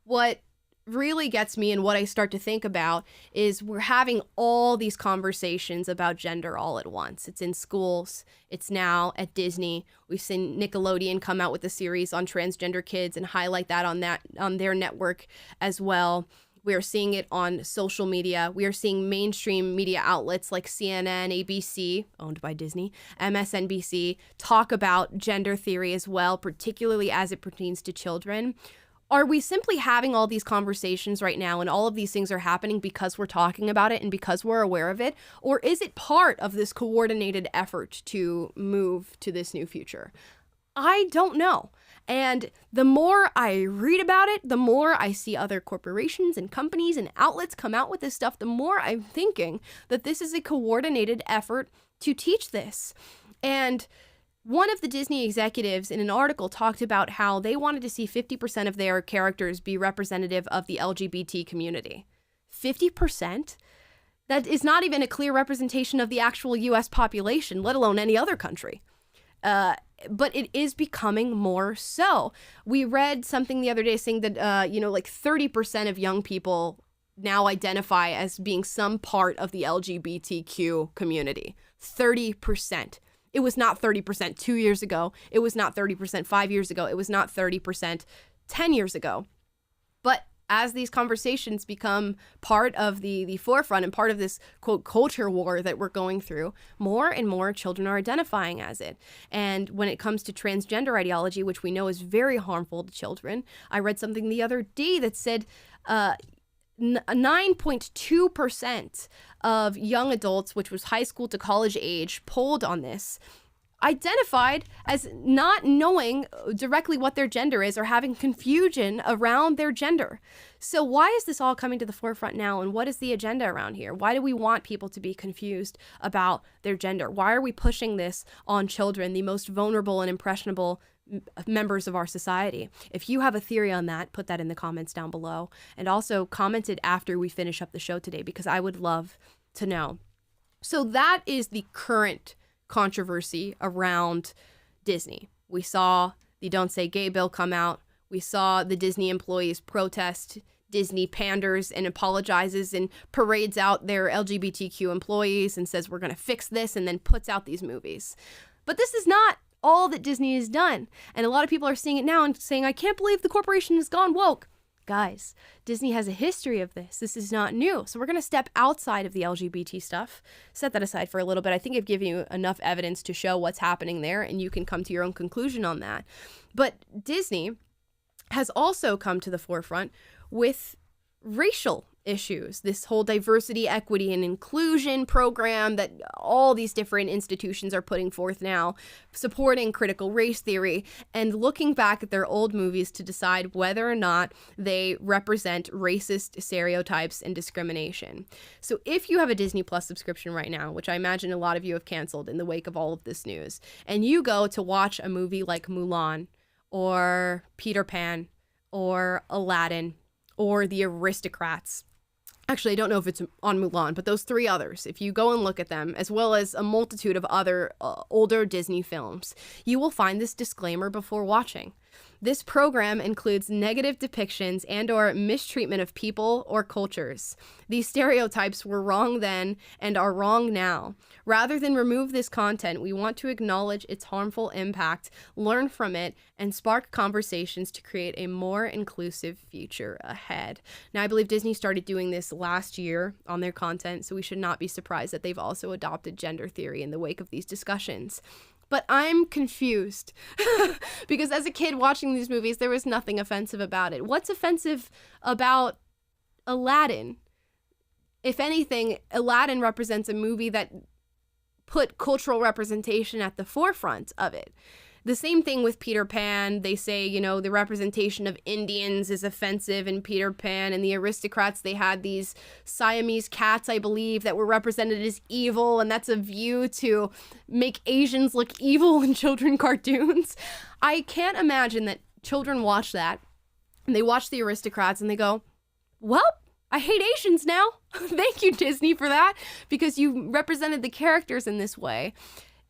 what really gets me and what I start to think about is we're having all these conversations about gender all at once. It's in schools. It's now at Disney. We've seen Nickelodeon come out with a series on transgender kids and highlight that on their network as well. We are seeing it on social media. We are seeing mainstream media outlets like CNN, ABC, owned by Disney, MSNBC, talk about gender theory as well, particularly as it pertains to children. Are we simply having all these conversations right now and all of these things are happening because we're talking about it and because we're aware of it? Or is it part of this coordinated effort to move to this new future? I don't know. And the more I read about it, the more I see other corporations and companies and outlets come out with this stuff, the more I'm thinking that this is a coordinated effort to teach this. And One of the Disney executives in an article talked about how they wanted to see 50% of their characters be representative of the LGBT community. 50%? That is not even a clear representation of the actual US population, let alone any other country. But it is becoming more so. We read something the other day saying that, like 30% of young people now identify as being some part of the LGBTQ community. 30%. It was not 30% 2 years ago. It was not 30% 5 years ago. It was not 30% 10 years ago. But as these conversations become part of the forefront and part of this, quote, culture war that we're going through, more and more children are identifying as it. And when it comes to transgender ideology, which we know is very harmful to children, I read something the other day that said 9.2% of young adults, which was high school to college age, polled on this, identified as not knowing directly what their gender is or having confusion around their gender. So why is this all coming to the forefront now, and what is the agenda around here? Why do we want people to be confused about their gender? Why are we pushing this on children, the most vulnerable and impressionable members of our society? If you have a theory on that, put that in the comments down below, and also comment it after we finish up the show today, because I would love to know. So that is the current controversy around Disney. We saw the Don't Say Gay bill come out. We saw the Disney employees protest. Disney panders and apologizes and parades out their LGBTQ employees and says, we're going to fix this, and then puts out these movies. But this is not all that Disney has done. And a lot of people are seeing it now and saying, I can't believe the corporation has gone woke. Guys, Disney has a history of this. This is not new. So we're going to step outside of the LGBT stuff, set that aside for a little bit. I think I've given you enough evidence to show what's happening there, and you can come to your own conclusion on that. But Disney has also come to the forefront with racial issues, this whole diversity, equity, and inclusion program that all these different institutions are putting forth now, supporting critical race theory and looking back at their old movies to decide whether or not they represent racist stereotypes and discrimination. So if you have a Disney Plus subscription right now, which I imagine a lot of you have canceled in the wake of all of this news, and you go to watch a movie like Mulan or Peter Pan or Aladdin or The Aristocrats. Actually, I don't know if it's on Mulan, but those three others, if you go and look at them, as well as a multitude of other older Disney films, you will find this disclaimer before watching. This program includes negative depictions and/or mistreatment of people or cultures. These stereotypes were wrong then and are wrong now. Rather than remove this content, we want to acknowledge its harmful impact, learn from it, and spark conversations to create a more inclusive future ahead. Now, I believe Disney started doing this last year on their content, so we should not be surprised that they've also adopted gender theory in the wake of these discussions. But I'm confused because as a kid watching these movies, there was nothing offensive about it. What's offensive about Aladdin? If anything, Aladdin represents a movie that put cultural representation at the forefront of it. The same thing with Peter Pan. They say, the representation of Indians is offensive in Peter Pan, and the Aristocrats, they had these Siamese cats, I believe, that were represented as evil, and that's a view to make Asians look evil in children cartoons. I can't imagine that children watch that, and they watch the Aristocrats, and they go, well, I hate Asians now. Thank you, Disney, for that, because you represented the characters in this way.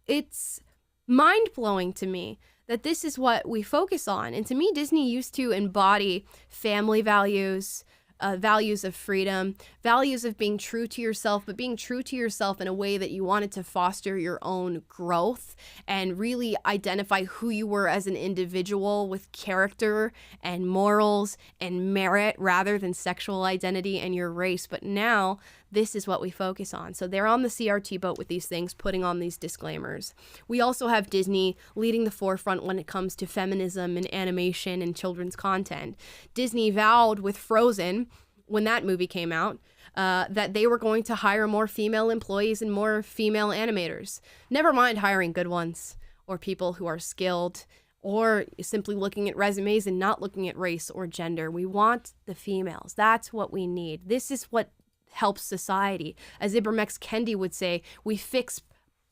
It's mind-blowing to me that this is what we focus on. And to me, Disney used to embody family values, values of freedom, values of being true to yourself, but being true to yourself in a way that you wanted to foster your own growth and really identify who you were as an individual with character and morals and merit rather than sexual identity and your race. But now this is what we focus on. So they're on the CRT boat with these things, putting on these disclaimers. We also have Disney leading the forefront when it comes to feminism and animation and children's content. Disney vowed with Frozen, when that movie came out, that they were going to hire more female employees and more female animators. Never mind hiring good ones or people who are skilled or simply looking at resumes and not looking at race or gender. We want the females. That's what we need. This is what helps society. As Ibram X. Kendi would say, we fix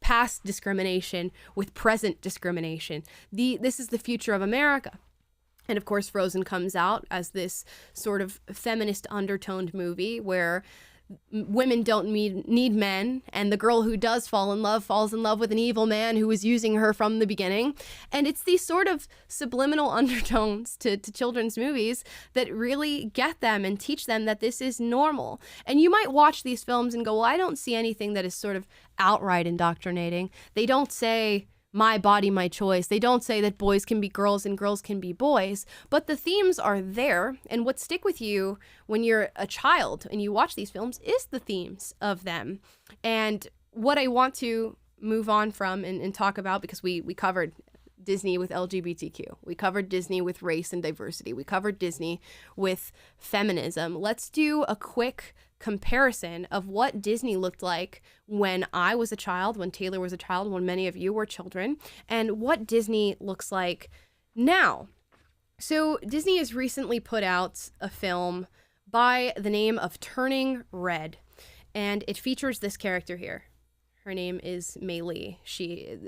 past discrimination with present discrimination. This is the future of America. And of course, Frozen comes out as this sort of feminist undertoned movie where women don't need men, and the girl who does fall in love falls in love with an evil man who was using her from the beginning. And it's these sort of subliminal undertones to children's movies that really get them and teach them that this is normal. And you might watch these films and go, well, I don't see anything that is sort of outright indoctrinating. They don't say my body, my choice. They don't say that boys can be girls and girls can be boys, but the themes are there. And what stick with you when you're a child and you watch these films is the themes of them. And what I want to move on from and talk about, because we covered Disney with LGBTQ, we covered Disney with race and diversity, we covered Disney with feminism. Let's do a quick comparison of what Disney looked like when I was a child, when Taylor was a child, when many of you were children, and what Disney looks like now. So Disney has recently put out a film by the name of Turning Red, and it features this character here. Her name is Mei Li.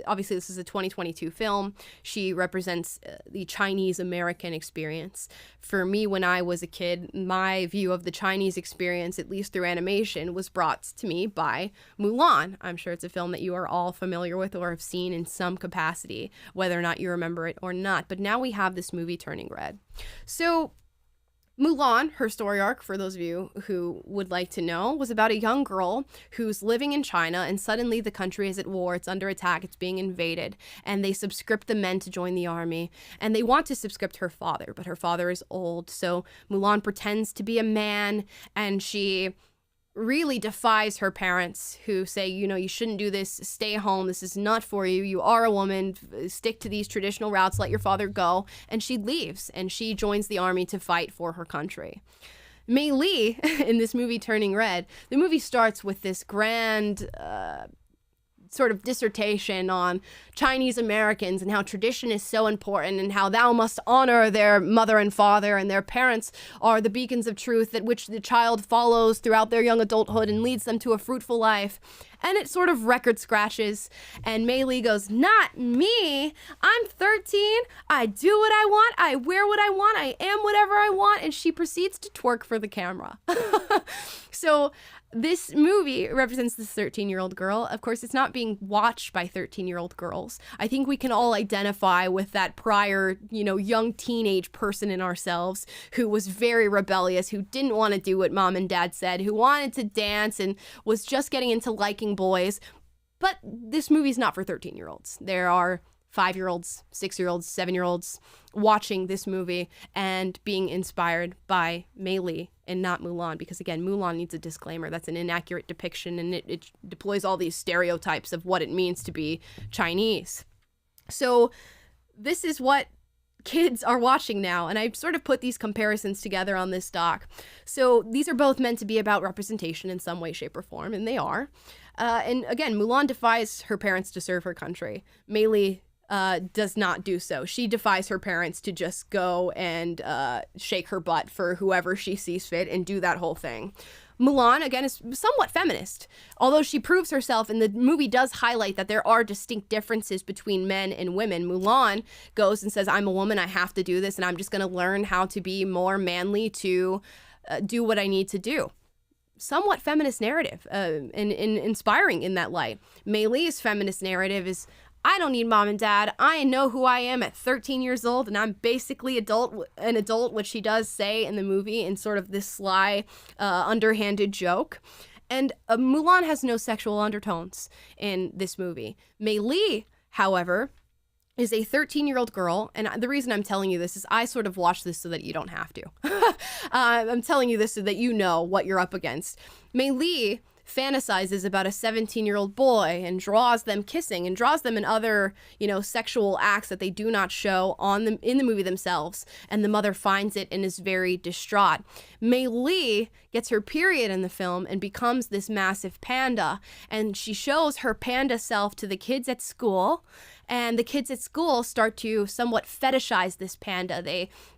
Obviously, this is a 2022 film. She represents the Chinese American experience. For me, when I was a kid, my view of the Chinese experience, at least through animation, was brought to me by Mulan. I'm sure it's a film that you are all familiar with or have seen in some capacity, whether or not you remember it or not. But now we have this movie, Turning Red. So Mulan, her story arc, for those of you who would like to know, was about a young girl who's living in China, and suddenly the country is at war, it's under attack, it's being invaded, and they subscript the men to join the army, and they want to subscript her father, but her father is old, so Mulan pretends to be a man, and she really defies her parents who say, you shouldn't do this, stay home, this is not for you, you are a woman, stick to these traditional routes, let your father go. And she leaves and she joins the army to fight for her country. Mei Li, in this movie Turning Red, the movie starts with this grand sort of dissertation on Chinese Americans and how tradition is so important and how thou must honor their mother and father, and their parents are the beacons of truth that which the child follows throughout their young adulthood and leads them to a fruitful life. And it sort of record scratches, and Mei Li goes, not me, I'm 13, I do what I want, I wear what I want, I am whatever I want, and she proceeds to twerk for the camera. So this movie represents this 13-year-old girl. Of course, it's not being watched by 13-year-old girls. I think we can all identify with that prior, young teenage person in ourselves who was very rebellious, who didn't want to do what mom and dad said, who wanted to dance and was just getting into liking boys. But this movie's not for 13-year-olds. There are 5-year-olds, 6-year-olds, 7-year-olds watching this movie and being inspired by Mei Li and not Mulan, because again, Mulan needs a disclaimer. That's an inaccurate depiction, and it deploys all these stereotypes of what it means to be Chinese. So this is what kids are watching now, and I've sort of put these comparisons together on this doc. So these are both meant to be about representation in some way, shape, or form, and they are. And again, Mulan defies her parents to serve her country. Mei Li does not do so. She defies her parents to just go and shake her butt for whoever she sees fit and do that whole thing. Mulan, again, is somewhat feminist, although she proves herself, and the movie does highlight that there are distinct differences between men and women. Mulan goes and says, I'm a woman, I have to do this, and I'm just going to learn how to be more manly to do what I need to do. Somewhat feminist narrative and inspiring in that light. Mei Li's feminist narrative is, I don't need mom and dad. I know who I am at 13 years old, and I'm basically an adult, which she does say in the movie in sort of this sly, underhanded joke. And Mulan has no sexual undertones in this movie. Mei Li, however, is a 13-year-old girl, and the reason I'm telling you this is I sort of watched this so that you don't have to. I'm telling you this so that you know what you're up against. Mei Li fantasizes about a 17-year-old boy and draws them kissing and draws them in other, sexual acts that they do not show in the movie themselves. And the mother finds it and is very distraught. Mei Li gets her period in the film and becomes this massive panda. And she shows her panda self to the kids at school. And the kids at school start to somewhat fetishize this panda.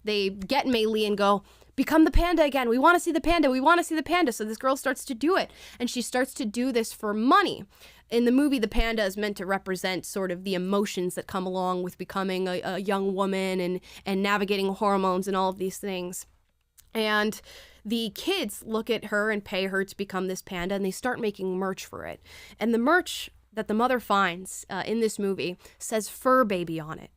They get Mei Li and go, become the panda again. We want to see the panda. We want to see the panda. So this girl starts to do it, and she starts to do this for money. In the movie, the panda is meant to represent sort of the emotions that come along with becoming a young woman and navigating hormones and all of these things. And the kids look at her and pay her to become this panda, and they start making merch for it. And the merch that the mother finds in this movie says fur baby on it.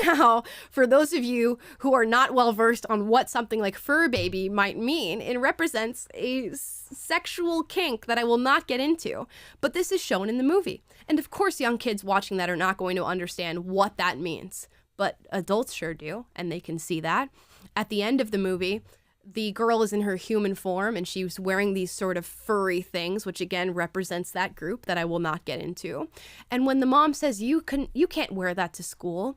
Now, for those of you who are not well versed on what something like fur baby might mean, it represents a sexual kink that I will not get into, but this is shown in the movie. And of course, young kids watching that are not going to understand what that means, but adults sure do, and they can see that. At the end of the movie, the girl is in her human form, and she's wearing these sort of furry things, which again represents that group that I will not get into. And when the mom says, you can't wear that to school,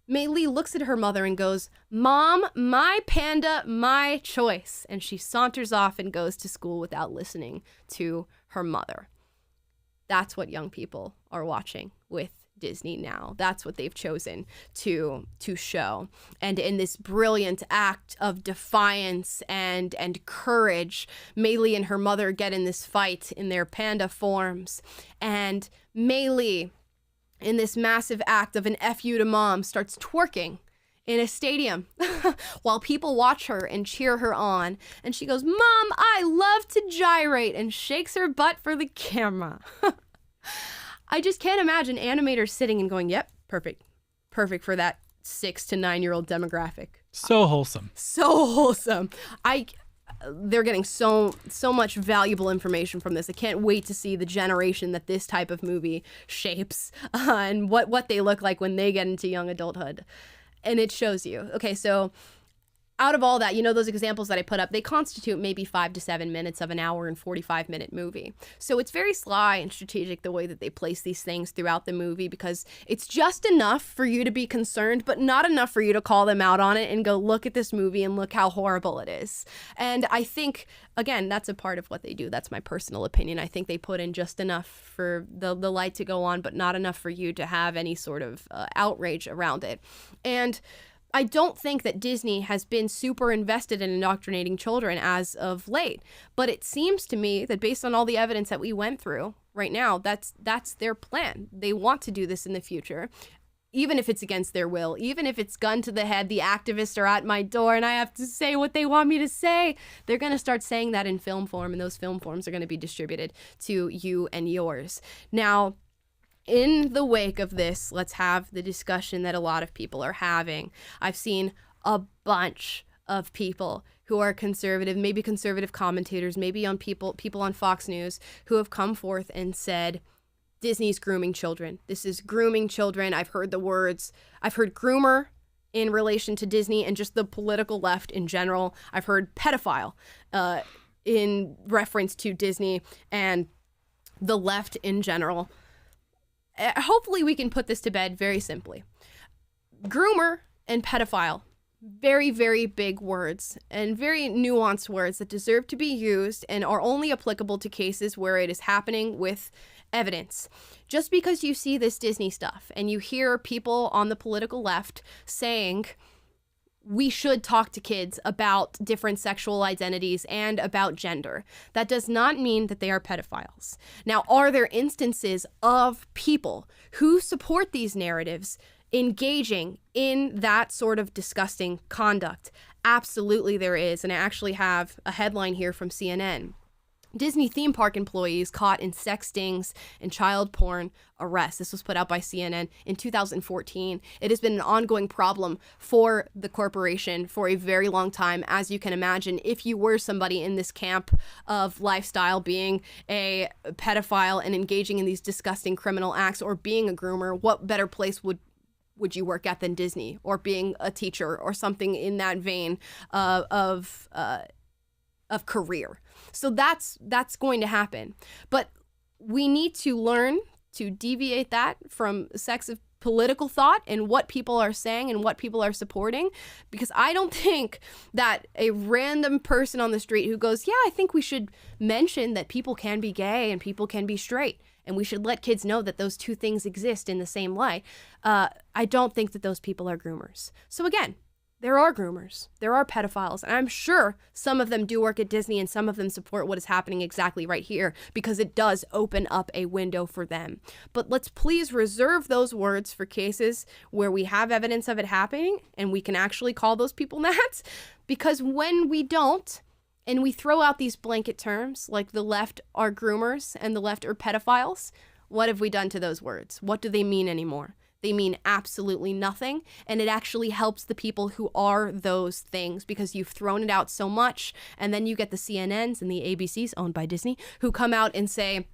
Mei Li looks at her mother and goes, "Mom, my panda, my choice." And she saunters off and goes to school without listening to her mother. That's what young people are watching with Disney now. That's what they've chosen to show. And in this brilliant act of defiance and courage, Mei Li and her mother get in this fight in their panda forms. And Mei Li, in this massive act of an F you to mom, starts twerking in a stadium while people watch her and cheer her on. And she goes, "Mom, I love to gyrate," and shakes her butt for the camera. I just can't imagine animators sitting and going, "Yep, perfect for that 6 to 9 year old demographic." So wholesome. So wholesome. They're getting so much valuable information from this. I can't wait to see the generation that this type of movie shapes and what they look like when they get into young adulthood. And it shows you. Okay, so out of all that, those examples that I put up, they constitute maybe 5 to 7 minutes of an hour and 45-minute movie. So it's very sly and strategic the way that they place these things throughout the movie, because it's just enough for you to be concerned, but not enough for you to call them out on it and go, look at this movie and look how horrible it is. And I think, again, that's a part of what they do. That's my personal opinion. I think they put in just enough for the light to go on, but not enough for you to have any sort of outrage around it. And I don't think that Disney has been super invested in indoctrinating children as of late, but it seems to me that based on all the evidence that we went through right now, that's their plan. They want to do this in the future, even if it's against their will, even if it's gun to the head, the activists are at my door and I have to say what they want me to say. They're going to start saying that in film form, and those film forms are going to be distributed to you and yours. Now, in the wake of this, let's have the discussion that a lot of people are having. I've seen a bunch of people who are conservative, maybe conservative commentators, maybe on people on Fox News, who have come forth and said, Disney's grooming children. This is grooming children. I've heard the words. I've heard groomer in relation to Disney and just the political left in general. I've heard pedophile in reference to Disney and the left in general. Hopefully we can put this to bed very simply. Groomer and pedophile, very, very big words and very nuanced words that deserve to be used and are only applicable to cases where it is happening with evidence. Just because you see this Disney stuff and you hear people on the political left saying we should talk to kids about different sexual identities and about gender, that does not mean that they are pedophiles. Now, are there instances of people who support these narratives engaging in that sort of disgusting conduct? Absolutely there is. And I actually have a headline here from CNN. Disney theme park employees caught in sex stings and child porn arrests. This was put out by CNN in 2014. It has been an ongoing problem for the corporation for a very long time. As you can imagine, if you were somebody in this camp of lifestyle, being a pedophile and engaging in these disgusting criminal acts, or being a groomer, what better place would you work at than Disney, or being a teacher or something in that vein of career? So that's going to happen. But we need to learn to deviate that from sex of political thought and what people are saying and what people are supporting, because I don't think that a random person on the street who goes, yeah, I think we should mention that people can be gay and people can be straight, and we should let kids know that those two things exist in the same light. I don't think that those people are groomers. So again, there are groomers, there are pedophiles, and I'm sure some of them do work at Disney and some of them support what is happening exactly right here because it does open up a window for them. But let's please reserve those words for cases where we have evidence of it happening and we can actually call those people that, because when we don't, and we throw out these blanket terms like the left are groomers and the left are pedophiles, what have we done to those words? What do they mean anymore? They mean absolutely nothing, and it actually helps the people who are those things because you've thrown it out so much, and then you get the CNNs and the ABCs owned by Disney who come out and say,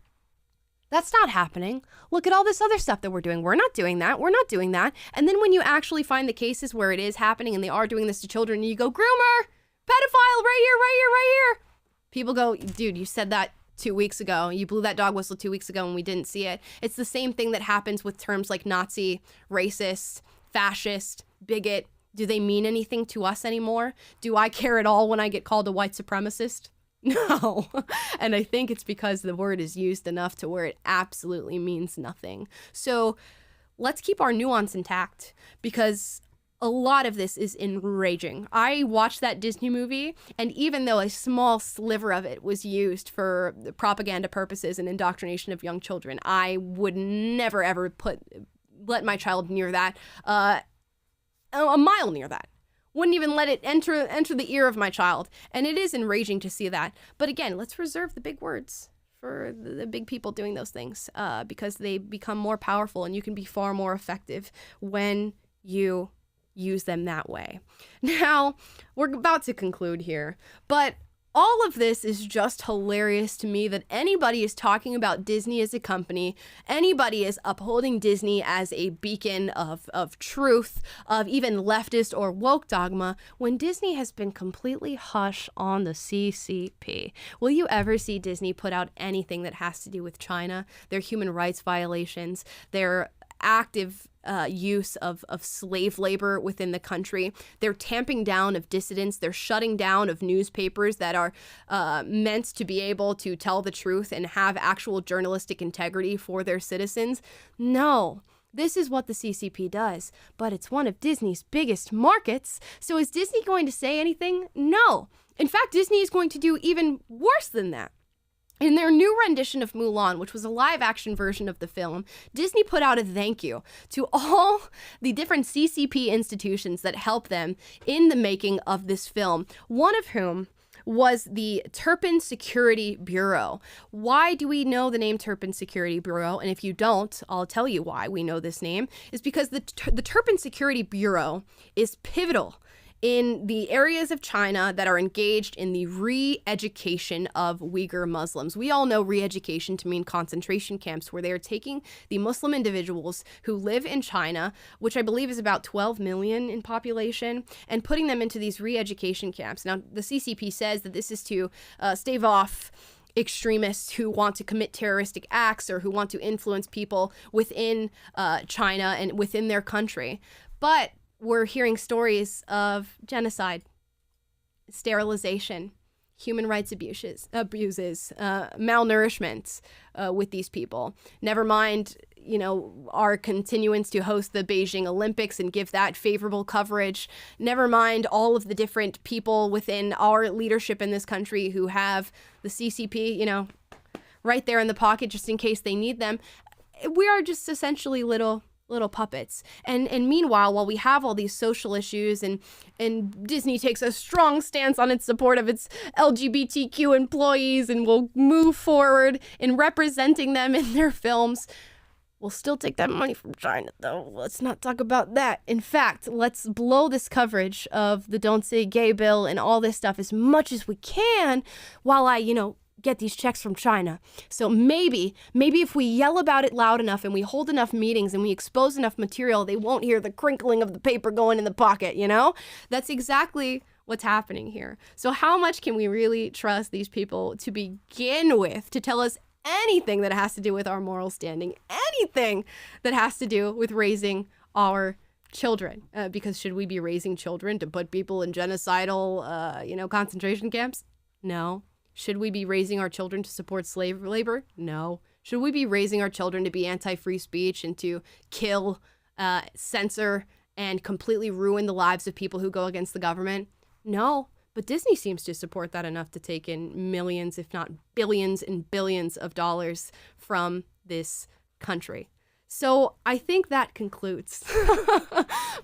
that's not happening. Look at all this other stuff that we're doing. We're not doing that. We're not doing that. And then when you actually find the cases where it is happening and they are doing this to children, and you go, groomer, pedophile, right here, right here, right here. People go, dude, you said that 2 weeks ago. You blew that dog whistle 2 weeks ago and we didn't see it. It's the same thing that happens with terms like Nazi, racist, fascist, bigot. Do they mean anything to us anymore? Do I care at all when I get called a white supremacist? No. And I think it's because the word is used enough to where it absolutely means nothing. So let's keep our nuance intact because a lot of this is enraging. I watched that Disney movie, and even though a small sliver of it was used for propaganda purposes and indoctrination of young children, I would never ever let my child near that, a mile near that. Wouldn't even let it enter the ear of my child. And it is enraging to see that. But again, let's reserve the big words for the big people doing those things because they become more powerful and you can be far more effective when you use them that way. Now, we're about to conclude here, but all of this is just hilarious to me that anybody is talking about Disney as a company, anybody is upholding Disney as a beacon of truth, of even leftist or woke dogma, when Disney has been completely hush on the CCP. Will you ever see Disney put out anything that has to do with China, their human rights violations, their active use of slave labor within the country? They're tamping down of dissidents. They're shutting down of newspapers that are meant to be able to tell the truth and have actual journalistic integrity for their citizens. No. This is what the CCP does, but it's one of Disney's biggest markets. So is Disney going to say anything? No. In fact, Disney is going to do even worse than that. In their new rendition of Mulan, which was a live-action version of the film, Disney put out a thank you to all the different CCP institutions that helped them in the making of this film, one of whom was the Turpin Security Bureau. Why do we know the name Turpin Security Bureau? And if you don't, I'll tell you why we know this name. Is because the Turpin Security Bureau is pivotal in the areas of China that are engaged in the re-education of Uyghur Muslims. We all know re-education to mean concentration camps, where they are taking the Muslim individuals who live in China, which I believe is about 12 million in population, and putting them into these re-education camps. Now, the CCP says that this is to stave off extremists who want to commit terroristic acts or who want to influence people within China and within their country. But we're hearing stories of genocide, sterilization, human rights abuses, malnourishment with these people. Never mind, our continuance to host the Beijing Olympics and give that favorable coverage. Never mind all of the different people within our leadership in this country who have the CCP, right there in the pocket just in case they need them. We are just essentially little puppets. And meanwhile, while we have all these social issues and Disney takes a strong stance on its support of its LGBTQ employees and will move forward in representing them in their films, we'll still take that money from China, though. Let's not talk about that. In fact, let's blow this coverage of the Don't Say Gay bill and all this stuff as much as we can while I, get these checks from China. So maybe if we yell about it loud enough and we hold enough meetings and we expose enough material, they won't hear the crinkling of the paper going in the pocket, That's exactly what's happening here. So how much can we really trust these people to begin with to tell us anything that has to do with our moral standing, anything that has to do with raising our children? Because should we be raising children to put people in genocidal, concentration camps? No. Should we be raising our children to support slave labor? No. Should we be raising our children to be anti-free speech and to kill, censor, and completely ruin the lives of people who go against the government? No. But Disney seems to support that enough to take in millions, if not billions and billions of dollars from this country. So I think that concludes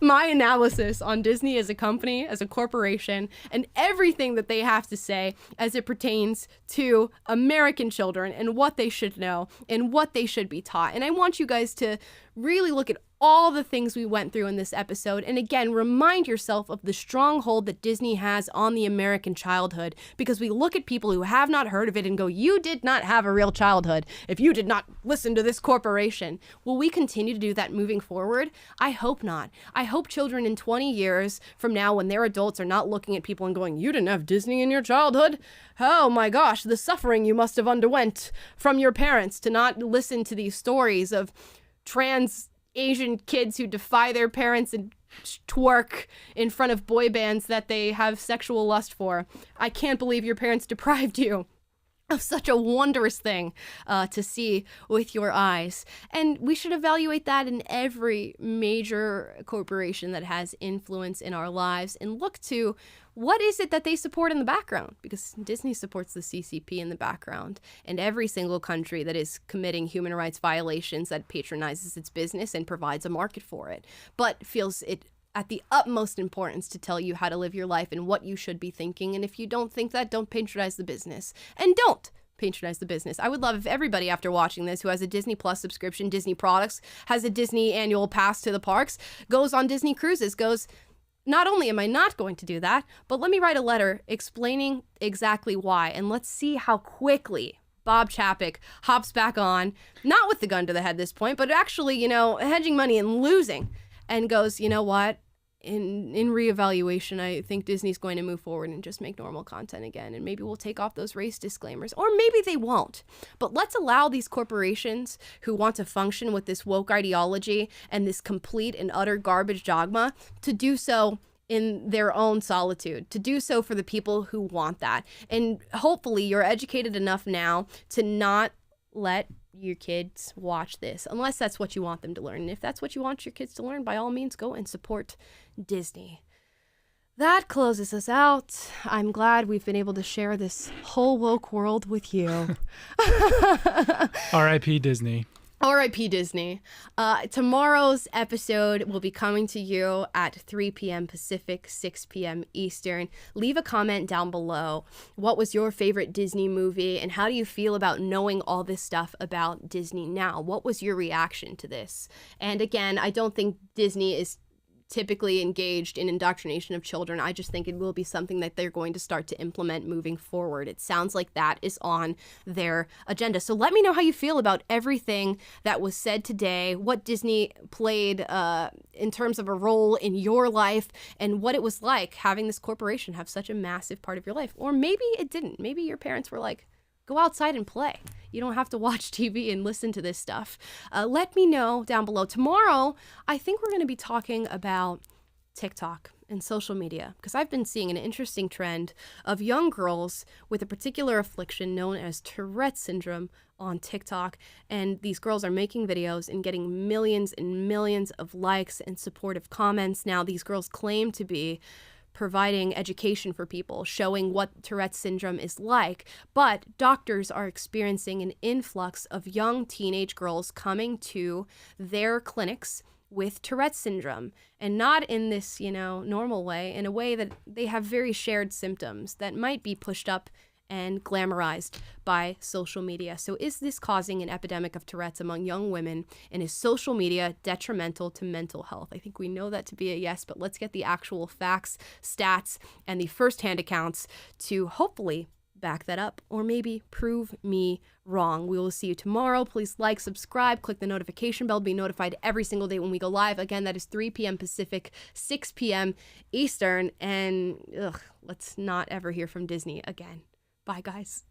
my analysis on Disney as a company, as a corporation, and everything that they have to say as it pertains to American children and what they should know and what they should be taught. And I want you guys to really look at all the things we went through in this episode. And again, remind yourself of the stronghold that Disney has on the American childhood, because we look at people who have not heard of it and go, you did not have a real childhood if you did not listen to this corporation. Will we continue to do that moving forward? I hope not. I hope children in 20 years from now, when they're adults, are not looking at people and going, you didn't have Disney in your childhood? Oh my gosh, the suffering you must have underwent from your parents to not listen to these stories of trans Asian kids who defy their parents and twerk in front of boy bands that they have sexual lust for. I can't believe your parents deprived you of such a wondrous thing to see with your eyes. And we should evaluate that in every major corporation that has influence in our lives and look to what is it that they support in the background? Because Disney supports the CCP in the background, and every single country that is committing human rights violations that patronizes its business and provides a market for it, but feels it at the utmost importance to tell you how to live your life and what you should be thinking. And if you don't think that, don't patronize the business. And don't patronize the business. I would love if everybody after watching this who has a Disney Plus subscription, Disney products, has a Disney annual pass to the parks, goes on Disney cruises, goes, not only am I not going to do that, but let me write a letter explaining exactly why. And let's see how quickly Bob Chapek hops back on, not with the gun to the head this point, but actually, hedging money and losing, and goes, you know what? In reevaluation, I think Disney's going to move forward and just make normal content again. And maybe we'll take off those race disclaimers, or maybe they won't. But let's allow these corporations who want to function with this woke ideology and this complete and utter garbage dogma to do so in their own solitude, to do so for the people who want that. And hopefully you're educated enough now to not let your kids watch this, unless that's what you want them to learn. And if that's what you want your kids to learn, by all means, go and support Disney. That closes us out. I'm glad we've been able to share this whole woke world with you. R.I.P. Disney. R.I.P. Disney. Tomorrow's episode will be coming to you at 3 p.m. Pacific, 6 p.m. Eastern. Leave a comment down below. What was your favorite Disney movie, and how do you feel about knowing all this stuff about Disney now? What was your reaction to this? And again, I don't think Disney is typically engaged in indoctrination of children. I just think it will be something that they're going to start to implement moving forward. It sounds like that is on their agenda. So let me know how you feel about everything that was said today, what Disney played in terms of a role in your life, and what it was like having this corporation have such a massive part of your life. Or maybe it didn't. Maybe your parents were like, go outside and play. You don't have to watch TV and listen to this stuff. Let me know down below. Tomorrow, I think we're going to be talking about TikTok and social media, because I've been seeing an interesting trend of young girls with a particular affliction known as Tourette syndrome on TikTok. And these girls are making videos and getting millions and millions of likes and supportive comments. Now, these girls claim to be providing education for people, showing what Tourette syndrome is like, but doctors are experiencing an influx of young teenage girls coming to their clinics with Tourette syndrome, and not in this, normal way, in a way that they have very shared symptoms that might be pushed up and glamorized by social media. So is this causing an epidemic of Tourette's among young women, and is social media detrimental to mental health? I think we know that to be a yes, but let's get the actual facts, stats, and the firsthand accounts to hopefully back that up, or maybe prove me wrong. We will see you tomorrow. Please like, subscribe, click the notification bell to be notified every single day when we go live. Again, that is 3 p.m. Pacific, 6 p.m. Eastern, and let's not ever hear from Disney again. Bye, guys.